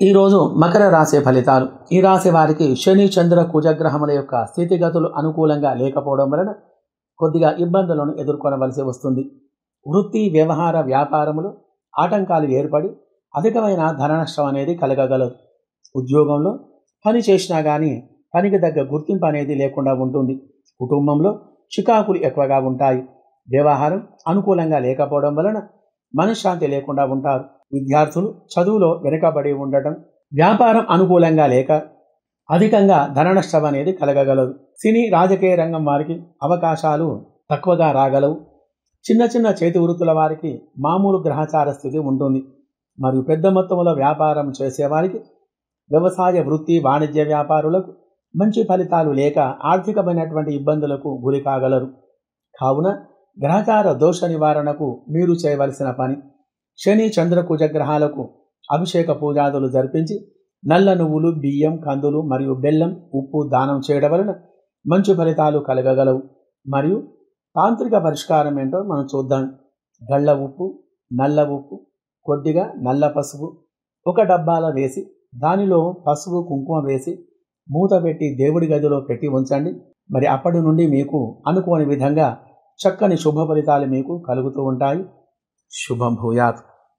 ఈరోజు మకర రాశి ఫలితాలు. ఈ రాశి వారికి శని చంద్ర కుజగ్రహముల యొక్క స్థితిగతులు అనుకూలంగా లేకపోవడం వలన కొద్దిగా ఇబ్బందులను ఎదుర్కొనవలసి వస్తుంది. వృత్తి వ్యవహార వ్యాపారములు ఆటంకాలు ఏర్పడి అధికమైన ధన నష్టం అనేది కలగగలదు. ఉద్యోగంలో పని చేసినా కానీ పనికి తగ్గ గుర్తింపు అనేది లేకుండా ఉంటుంది. కుటుంబంలో చికాకులు ఎక్కువగా ఉంటాయి. వ్యవహారం అనుకూలంగా లేకపోవడం వలన మనశ్శాంతి లేకుండా ఉంటారు. విద్యార్థులు చదువులో వెనుకబడి ఉండటం, వ్యాపారం అనుకూలంగా లేక అధికంగా ధన నష్టం అనేది కలగగలదు. సినీ రాజకీయ రంగం వారికి అవకాశాలు తక్కువగా రాగలవు. చిన్న చిన్న చేతి వృత్తుల వారికి మామూలు గ్రహచార స్థితి ఉంటుంది. మరియు పెద్ద మొత్తంలో వ్యాపారం చేసేవారికి వ్యవసాయ వృత్తి వాణిజ్య వ్యాపారులకు మంచి ఫలితాలు లేక ఆర్థికమైనటువంటి ఇబ్బందులకు గురి కాగలరు. కావున గ్రహచార దోష నివారణకు మీరు చేయవలసిన పని, శని చంద్ర కుజగ్రహాలకు అభిషేక పూజాదులు జరిపించి నల్ల నువ్వులు, బియ్యం, కందులు మరియు బెల్లం, ఉప్పు దానం చేయడం వలన మంచి ఫలితాలు కలగగలవు. మరియు తాంత్రిక పరిష్కారం ఏంటో మనం చూద్దాం. గళ్ళ ఉప్పు, నల్ల ఉప్పు, కొద్దిగా నల్ల పసుపు ఒక డబ్బాలో వేసి దానిలో పసుపు కుంకుమ వేసి మూత పెట్టి దేవుడి గదిలో పెట్టి ఉంచండి. మరి అప్పటి నుండి మీకు అనుకోని విధంగా చక్కని శుభ ఫలితాలు మీకు కలుగుతూ ఉంటాయి. శుభం భూయాత్.